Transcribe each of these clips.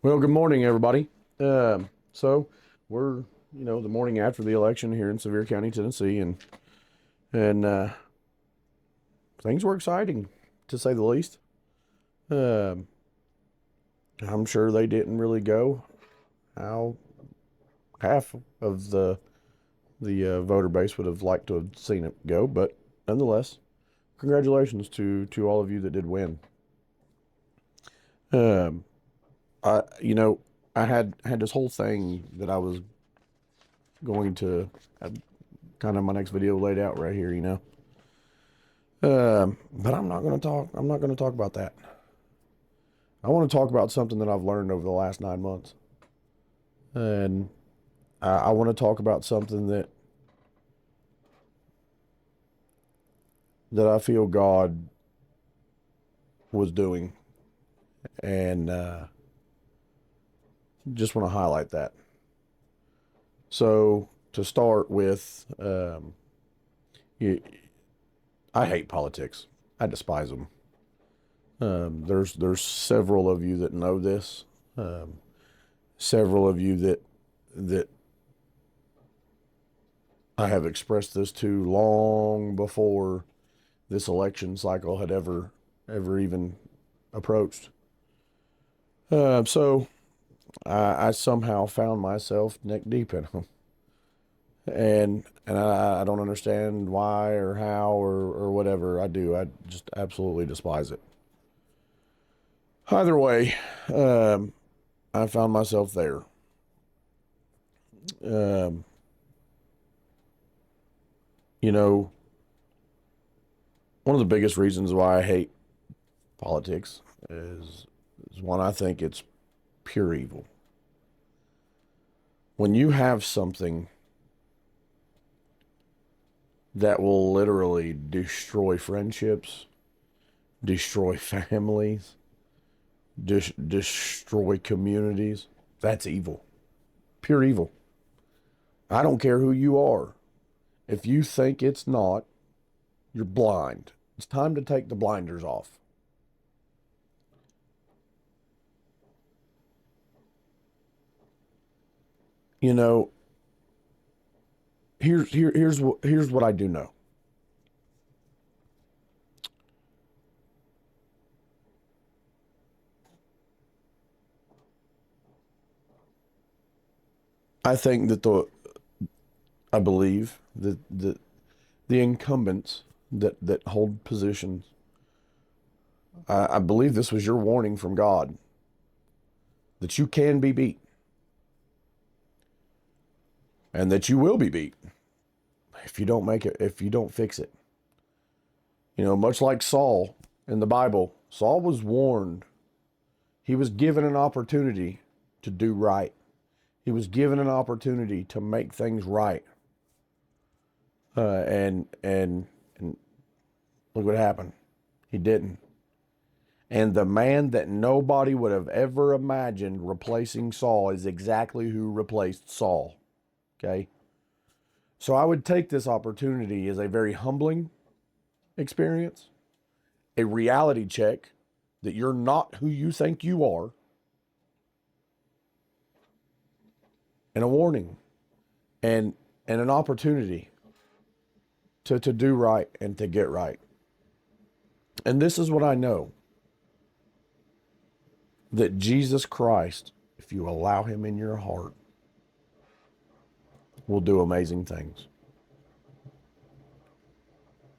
Well, good morning, everybody. So we're, the morning after the election here in Sevier County, Tennessee, and things were exciting, to say the least. Um, I'm sure they didn't really go how half of the voter base would have liked to have seen it go, but nonetheless, congratulations to all of you that did win. Um, I you know I had this whole thing that I was going to. Kind of my next video laid out right here, but I'm not going to talk. I'm not going to talk about that. I want to talk about something that I've learned over the last 9 months, and I want to talk about something that I feel God was doing, and just want to highlight that. So to start with, you, I hate politics. I despise them. There's several of you that know this. Um, Several of you that I have expressed this to long before this election cycle had ever even approached. So I somehow found myself neck deep in them, and I don't understand why or how or whatever. I just absolutely despise it. Either way, um, I found myself there. Um, you know, one of the biggest reasons why I hate politics is one, I think it's pure evil. When you have something that will literally destroy friendships, destroy families, destroy communities, that's evil. Pure evil. I don't care who you are. If you think it's not, you're blind. It's time to take the blinders off. You know, here's what I do know. I think that I believe that the incumbents that hold positions, I believe this was your warning from God that you can be beat and that you will be beat if you don't make it, if you don't fix it. Much like Saul in the Bible, Saul was warned. He was given an opportunity to do right. He was given an opportunity to make things right. And look what happened. He didn't. And the man that nobody would have ever imagined replacing Saul is exactly who replaced Saul. Okay. So I would take this opportunity as a very humbling experience, a reality check that you're not who you think you are, and a warning and an opportunity to do right and to get right. And this is what I know, that Jesus Christ, if you allow him in your heart, will do amazing things.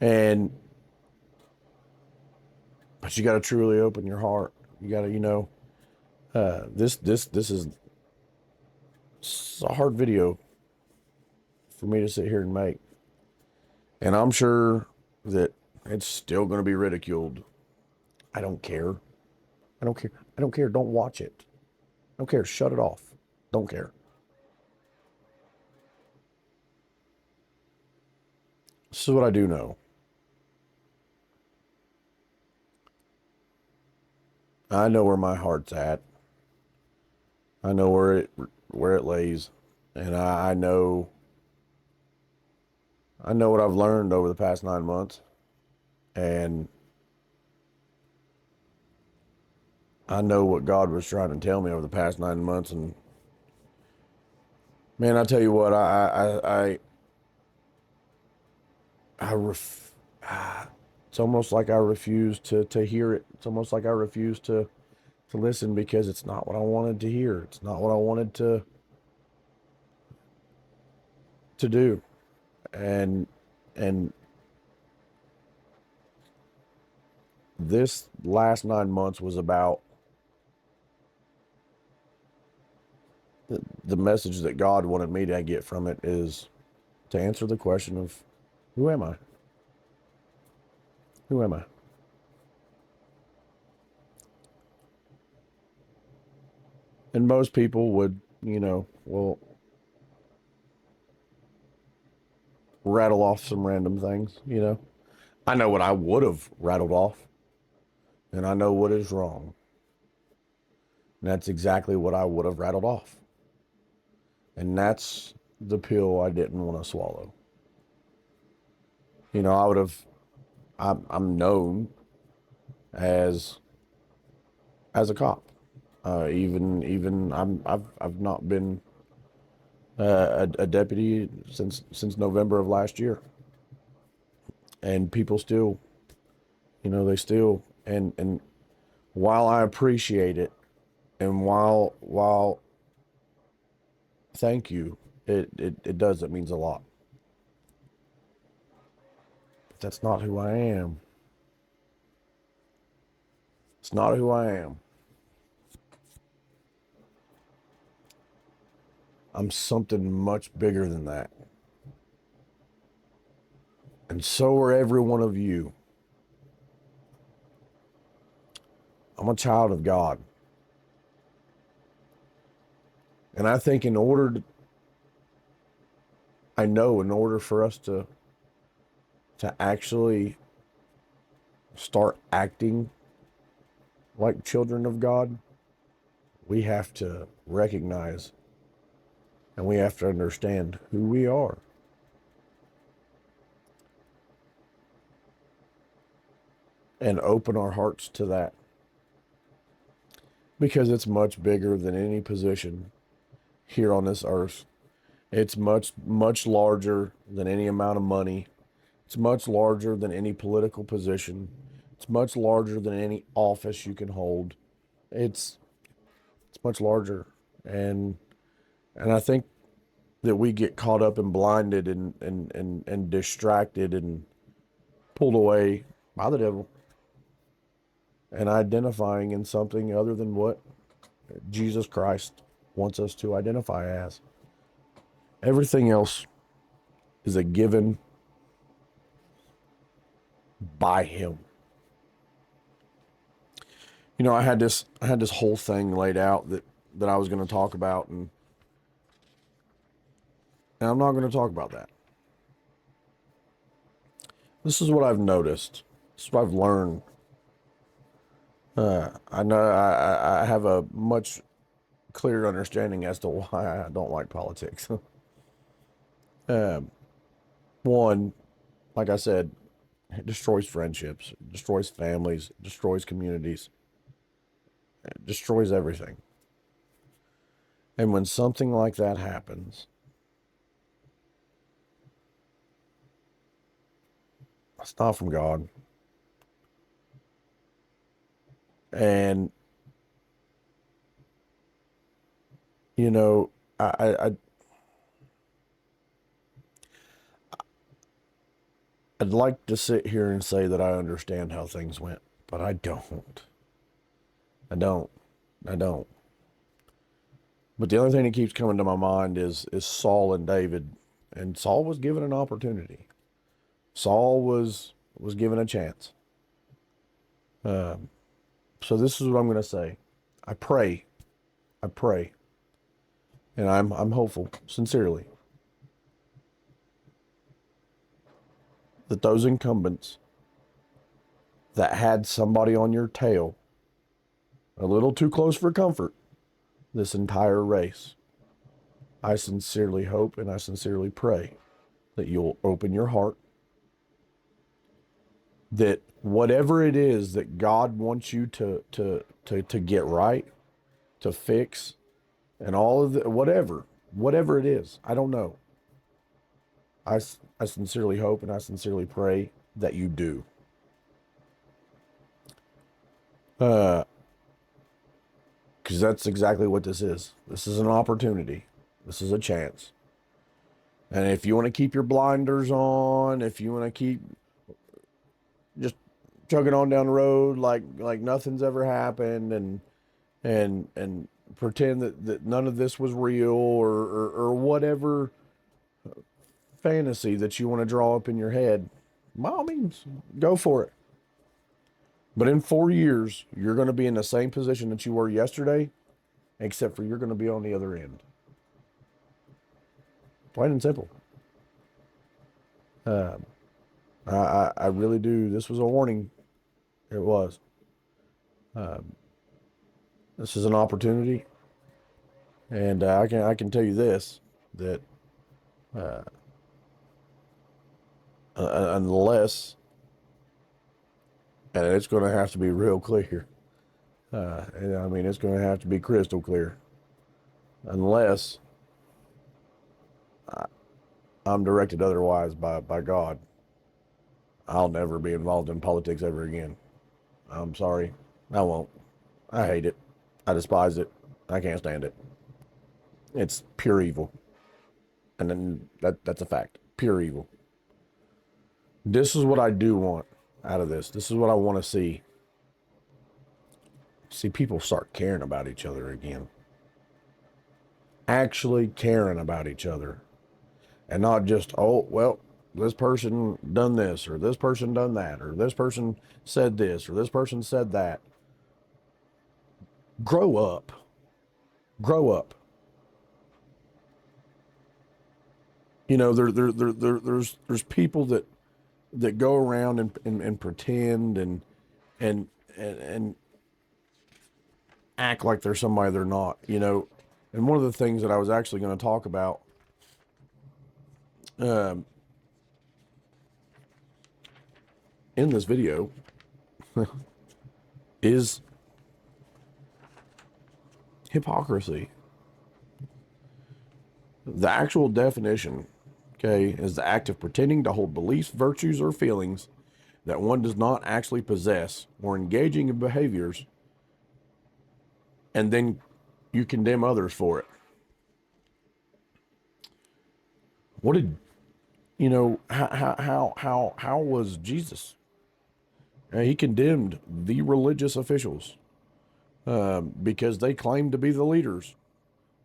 And but you got to truly open your heart. You got to, this is a hard video for me to sit here and make. And I'm sure that it's still going to be ridiculed. I don't care. I don't care. I don't care. Don't watch it. I don't care. Shut it off. Don't care. This is what I do know. I know where my heart's at. I know where it lays, and I know what I've learned over the past 9 months, and I know what God was trying to tell me over the past 9 months, and man, I tell you what, it's almost like I refuse to hear it. It's almost like I refuse to listen because it's not what I wanted to hear. It's not what I wanted to do. And and this last 9 months was about the message that God wanted me to get from it is to answer the question of who am I? Who am I? And most people would, well, rattle off some random things. I know what I would have rattled off, and I know what is wrong. And that's exactly what I would have rattled off. And that's the pill I didn't want to swallow. I would have, I'm known as a cop. Even I've not been a deputy since November of last year, and people still, they still, and while I appreciate it, and while thank you, it does, it means a lot. But that's not who I am. It's not who I am. I'm something much bigger than that. And so are every one of you. I'm a child of God. And I think I know in order for us to actually start acting like children of God, we have to recognize and we have to understand who we are. And open our hearts to that. Because it's much bigger than any position here on this earth. It's much, much larger than any amount of money. It's much larger than any political position. It's much larger than any office you can hold. It's much larger. And I think that we get caught up and blinded and distracted and pulled away by the devil and identifying in something other than what Jesus Christ wants us to identify as. Everything else is a given by him. I had this whole thing laid out that I was going to talk about, and I'm not going to talk about that. This is what I've noticed. This is what I've learned. I know I have a much clearer understanding as to why I don't like politics. One, like I said, it destroys friendships, it destroys families, it destroys communities, it destroys everything. And when something like that happens, it's not from God. And I I'd like to sit here and say that I understand how things went, but I don't. I don't. I don't. But the only thing that keeps coming to my mind is Saul and David. And Saul was given an opportunity. Saul was given a chance. So this is what I'm going to say. I pray, and I'm hopeful, sincerely, that those incumbents that had somebody on your tail a little too close for comfort this entire race, I sincerely hope and I sincerely pray that you'll open your heart, that whatever it is that God wants you to to get right, to fix, and all of the whatever it is. I don't know. I sincerely hope and I sincerely pray that you do. Because that's exactly what this is. This is an opportunity. This is a chance. And if you want to keep your blinders on, if you want to keep just chugging on down the road like nothing's ever happened, and pretend that none of this was real, or whatever fantasy that you want to draw up in your head, by all means, go for it. But in 4 years, you're going to be in the same position that you were yesterday, except for you're going to be on the other end. Plain and simple. I really do. This was a warning. It was. This is an opportunity, and I can tell you this, that unless, and it's going to have to be real clear. And I mean, it's going to have to be crystal clear. Unless I'm directed otherwise by God, I'll never be involved in politics ever again. I'm sorry. I won't. I hate it. I despise it. I can't stand it. It's pure evil. And then that's a fact. Pure evil. This is what I do want out of this. This is what I want to see. See people start caring about each other again. Actually caring about each other. And not just, oh, well, this person done this, or this person done that, or this person said this, or this person said that. Grow up. Grow up. You know, there's people that go around and pretend and act like they're somebody they're not, you know. And one of the things that I was actually going to talk about in this video is hypocrisy. The actual definition, okay, is the act of pretending to hold beliefs, virtues, or feelings that one does not actually possess, or engaging in behaviors, and then you condemn others for it. What did, you know, how was Jesus? He condemned the religious officials because they claimed to be the leaders,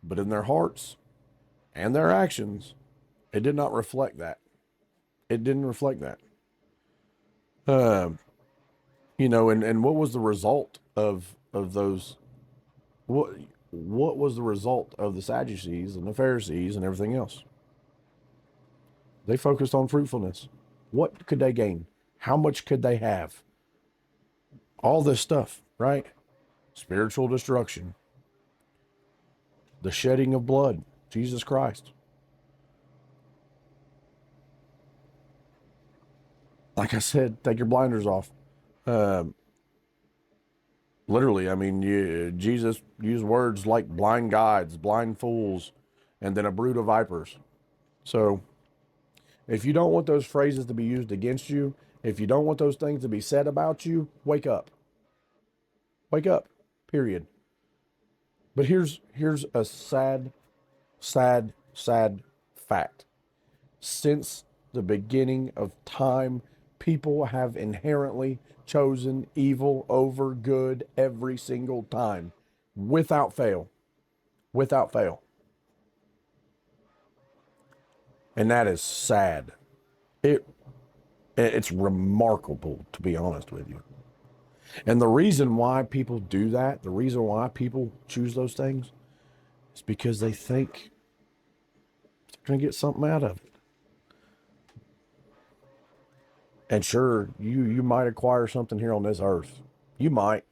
but in their hearts and their actions, it did not reflect that. It didn't reflect that. You know, and what was the result of those? What was the result of the Sadducees and the Pharisees and everything else? They focused on fruitfulness. What could they gain? How much could they have? All this stuff, right? Spiritual destruction. The shedding of blood. Jesus Christ. Like I said, take your blinders off. Literally, I mean, Jesus used words like blind guides, blind fools, and then a brood of vipers. So, if you don't want those phrases to be used against you, if you don't want those things to be said about you, wake up. Wake up. Period. But here's a sad fact. Since the beginning of time, people have inherently chosen evil over good every single time, without fail. Without fail. And that is sad. It's remarkable, to be honest with you. And the reason why people do that, the reason why people choose those things, is because they think they're going to get something out of it. And sure, you might acquire something here on this earth. You might.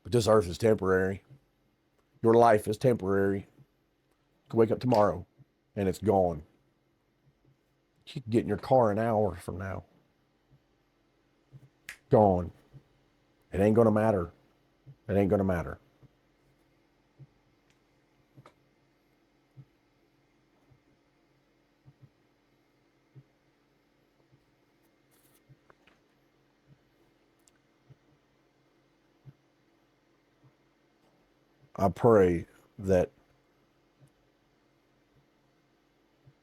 But this earth is temporary. Your life is temporary. You can wake up tomorrow and it's gone. You can get in your car an hour from now. Gone. It ain't going to matter. It ain't going to matter. I pray that,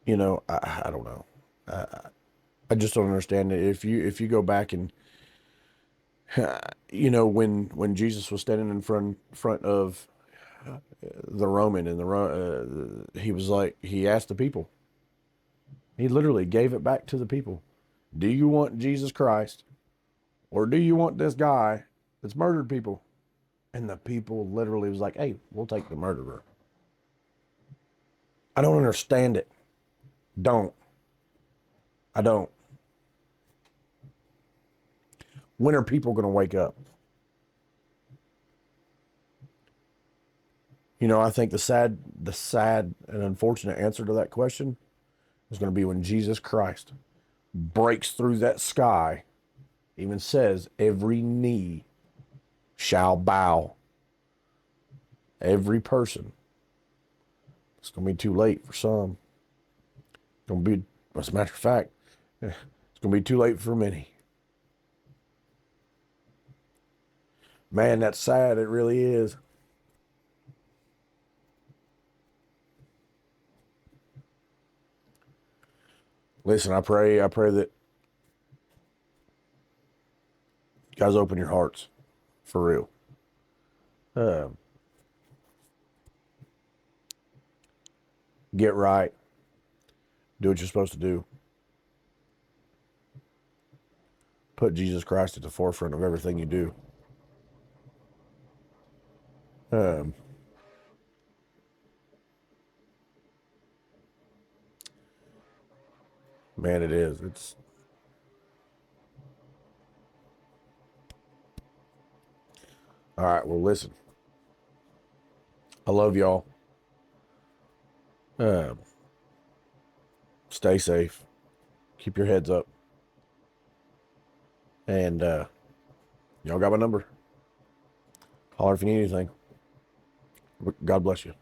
I don't know. I just don't understand it. If you go back and when Jesus was standing in front of the Roman and he was like, he asked the people. He literally gave it back to the people. Do you want Jesus Christ, or do you want this guy that's murdered people? And the people literally was like, hey, we'll take the murderer. I don't understand it. Don't. I don't. When are people going to wake up? I think the sad and unfortunate answer to that question is going to be when Jesus Christ breaks through that sky, even says, every knee shall bow. Every person. It's going to be too late for some. It's going to be, as a matter of fact, it's going to be too late for many. Man, that's sad. It really is. Listen, I pray that you guys open your hearts for real. Get right. Do what you're supposed to do. Put Jesus Christ at the forefront of everything you do. Man, it is. It's all right. Well, listen, I love y'all. Stay safe. Keep your heads up. And y'all got my number. Holler if you need anything. God bless you.